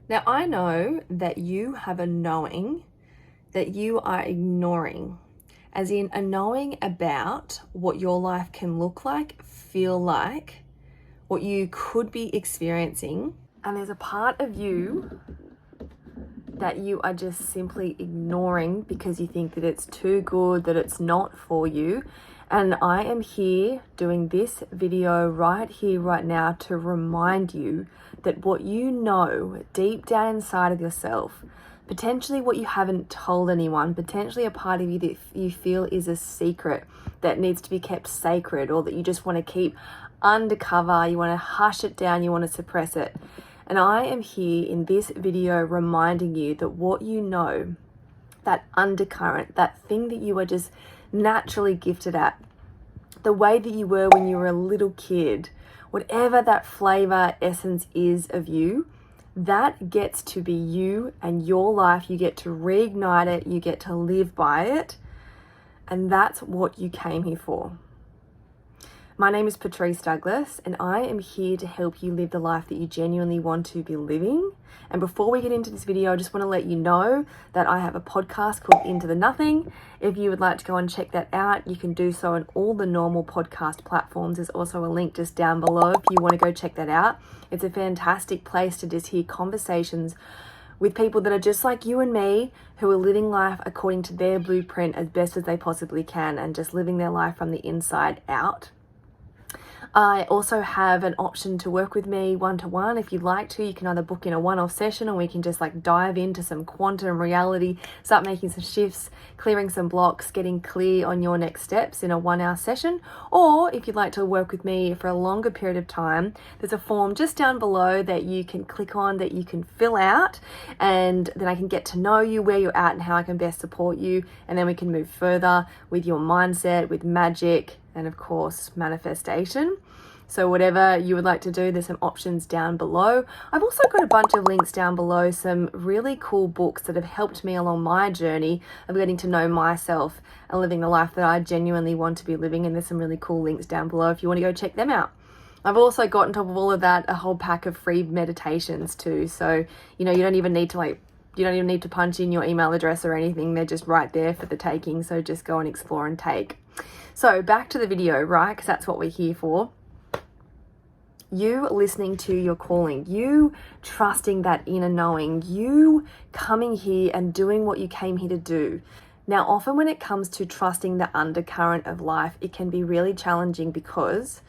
Now, I know that you have a knowing that you are ignoring, as in a knowing about what your life can look like, feel like, what you could be experiencing. And there's a part of you that you are just simply ignoring because you think that it's too good, that it's not for you. And I am here doing this video right here, right now, to remind you that what you know deep down inside of yourself, potentially what you haven't told anyone, potentially a part of you that you feel is a secret that needs to be kept sacred, or that you just want to keep undercover, you want to hush it down, you want to suppress it. And I am here in this video reminding you that what you know, that undercurrent, that thing that you are just naturally gifted at, the way that you were when you were a little kid, whatever that flavor essence is of you, that gets to be you and your life. You get to reignite it, you get to live by it, and that's what you came here for. My name is Patrice Douglas, and I am here to help you live the life that you genuinely want to be living. And before we get into this video, I just want to let you know that I have a podcast called Into the Nothing. If you would like to go and check that out, you can do so on all the normal podcast platforms. There's also a link just down below if you want to go check that out. It's a fantastic place to just hear conversations with people that are just like you and me, who are living life according to their blueprint as best as they possibly can, and just living their life from the inside out. I also have an option to work with me one-to-one. If you'd like to, you can either book in a one-off session, and we can just like dive into some quantum reality, start making some shifts, clearing some blocks, getting clear on your next steps in a 1-hour session. Or if you'd like to work with me for a longer period of time, there's a form just down below that you can click on, that you can fill out, and then I can get to know you, where you're at, and how I can best support you. And then we can move further with your mindset, with magic, and of course manifestation. So whatever you would like to do, there's some options down below. I've also got a bunch of links down below, some really cool books that have helped me along my journey of getting to know myself and living the life that I genuinely want to be living. And there's some really cool links down below if you want to go check them out. I've also got on top of all of that a whole pack of free meditations too. So, you don't even need to punch in your email address or anything. They're just right there for the taking. So just go and explore and take. So back to the video, right? Because that's what we're here for. You listening to your calling, you trusting that inner knowing, you coming here and doing what you came here to do. Now, often when it comes to trusting the undercurrent of life, it can be really challenging because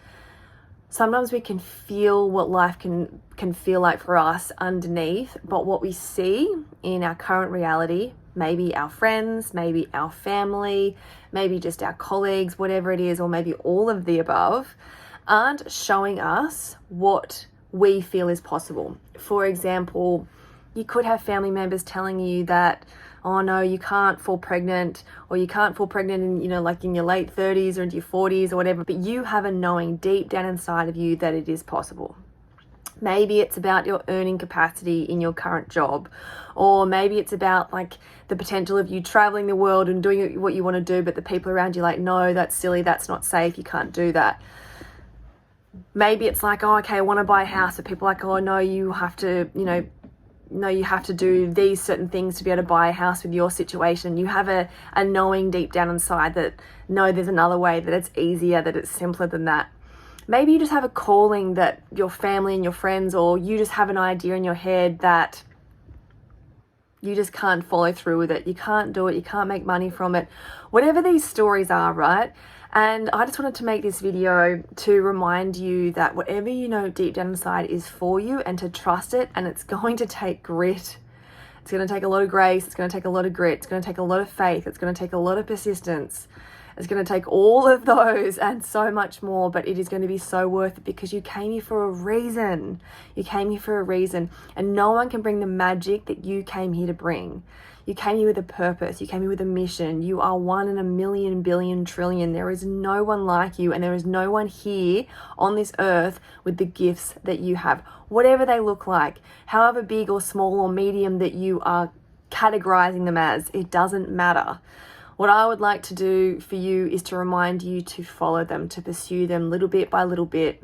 sometimes we can feel what life can feel like for us underneath, but what we see in our current reality, maybe our friends, maybe our family, maybe just our colleagues, whatever it is, or maybe all of the above, aren't showing us what we feel is possible. For example, you could have family members telling you that, oh no, you can't fall pregnant, or you can't fall pregnant in, like in your late 30s or into your 40s or whatever, but you have a knowing deep down inside of you that it is possible. Maybe it's about your earning capacity in your current job, or maybe it's about like the potential of you traveling the world and doing what you want to do, but the people around you are like, no, that's silly, that's not safe, you can't do that. Maybe it's like, oh, okay, I want to buy a house, but people are like, oh no, you have to, you have to do these certain things to be able to buy a house with your situation. You have a knowing deep down inside that, no, there's another way, that it's easier, that it's simpler than that. Maybe you just have a calling that your family and your friends, or you just have an idea in your head that you just can't follow through with it. You can't do it. You can't make money from it. Whatever these stories are, right? And I just wanted to make this video to remind you that whatever you know deep down inside is for you, and to trust it. And it's going to take grit. It's going to take a lot of grace. It's going to take a lot of grit. It's going to take a lot of faith. It's going to take a lot of persistence. It's going to take all of those and so much more, but it is going to be so worth it, because you came here for a reason. You came here for a reason, and no one can bring the magic that you came here to bring. You came here with a purpose. You came here with a mission. You are 1 in a million, billion, trillion. There is no one like you, and there is no one here on this earth with the gifts that you have, whatever they look like, however big or small or medium that you are categorizing them as. It doesn't matter. What I would like to do for you is to remind you to follow them, to pursue them little bit by little bit.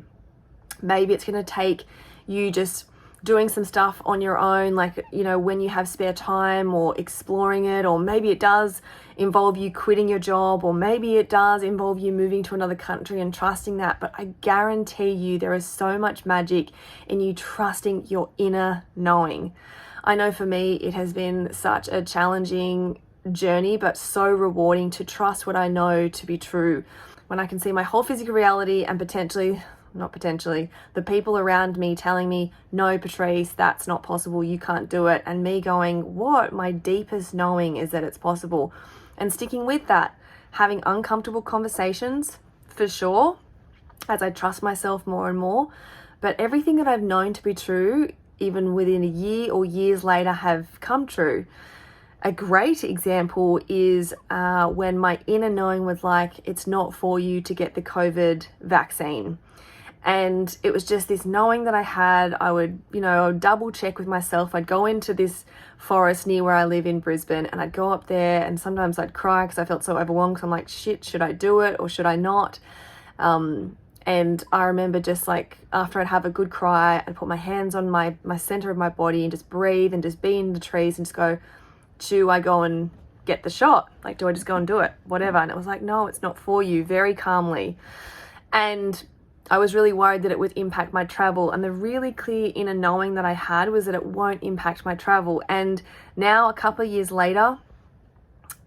Maybe it's going to take you just doing some stuff on your own, like, you know, when you have spare time, or exploring it, or maybe it does involve you quitting your job, or maybe it does involve you moving to another country and trusting that. But I guarantee you there is so much magic in you trusting your inner knowing. I know for me it has been such a challenging journey, but so rewarding to trust what I know to be true. When I can see my whole physical reality and the people around me telling me, no, Patrice, that's not possible, you can't do it. And me going, what? My deepest knowing is that it's possible. And sticking with that, having uncomfortable conversations for sure, as I trust myself more and more. But everything that I've known to be true, even within a year or years later, have come true. A great example is when my inner knowing was like, it's not for you to get the COVID vaccine. And it was just this knowing that I had. I would, double check with myself. I'd go into this forest near where I live in Brisbane, and I'd go up there, and sometimes I'd cry because I felt so overwhelmed. So I'm like, shit, should I do it or should I not? And I remember just like, after I'd have a good cry, I'd put my hands on my center of my body and just breathe and just be in the trees and just go, do I go and get the shot? Like, do I just go and do it? Whatever. And it was like, no, it's not for you, very calmly. And I was really worried that it would impact my travel. And the really clear inner knowing that I had was that it won't impact my travel. And now, a couple of years later,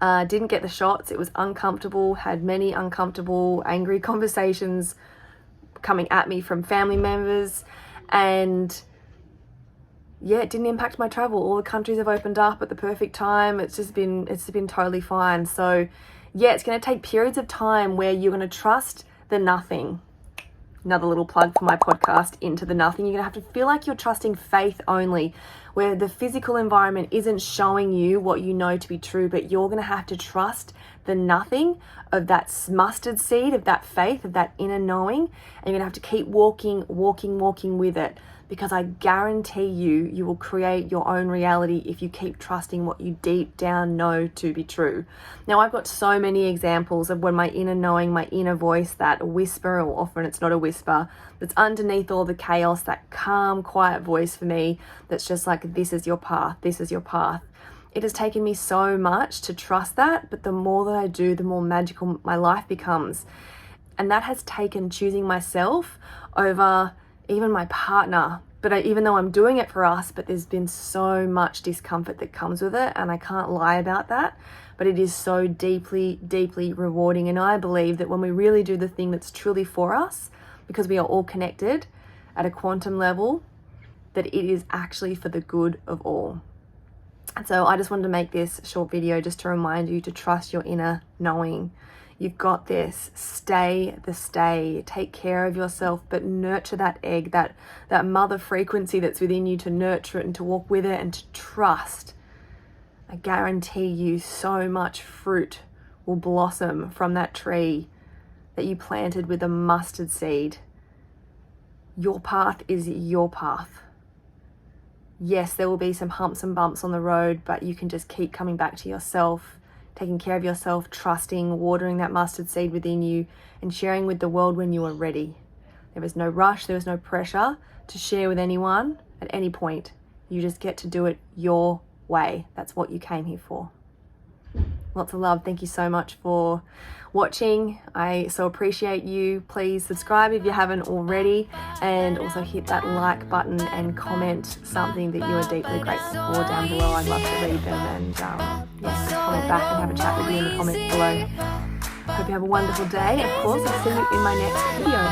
didn't get the shots. It was uncomfortable, had many uncomfortable, angry conversations coming at me from family members. And yeah, it didn't impact my travel. All the countries have opened up at the perfect time. It's just been totally fine. So yeah, it's going to take periods of time where you're going to trust the nothing. Another little plug for my podcast, Into the Nothing. You're going to have to feel like you're trusting faith only, where the physical environment isn't showing you what you know to be true, but you're going to have to trust the nothing of that mustard seed, of that faith, of that inner knowing. And you're going to have to keep walking with it. Because I guarantee you will create your own reality if you keep trusting what you deep down know to be true. Now, I've got so many examples of when my inner knowing, my inner voice, that whisper, or often it's not a whisper, that's underneath all the chaos, that calm, quiet voice for me, that's just like, this is your path, this is your path. It has taken me so much to trust that, but the more that I do, the more magical my life becomes. And that has taken choosing myself over even my partner. But even though I'm doing it for us, but there's been so much discomfort that comes with it, and I can't lie about that, but it is so deeply, deeply rewarding. And I believe that when we really do the thing that's truly for us, because we are all connected at a quantum level, that it is actually for the good of all. And so I just wanted to make this short video just to remind you to trust your inner knowing. You've got this. Stay. Take care of yourself, but nurture that egg, that mother frequency that's within you, to nurture it and to walk with it and to trust. I guarantee you so much fruit will blossom from that tree that you planted with a mustard seed. Your path is your path. Yes, there will be some humps and bumps on the road, but you can just keep coming back to yourself, taking care of yourself, trusting, watering that mustard seed within you, and sharing with the world when you are ready. There is no rush, there is no pressure to share with anyone at any point. You just get to do it your way. That's what you came here for. Lots of love. Thank you so much for watching. I so appreciate you. Please subscribe if you haven't already, and also hit that like button and comment something that you are deeply grateful for down below. I'd love to read them and comment back and have a chat with you in the comments below. Hope you have a wonderful day. Of course, I'll see you in my next video.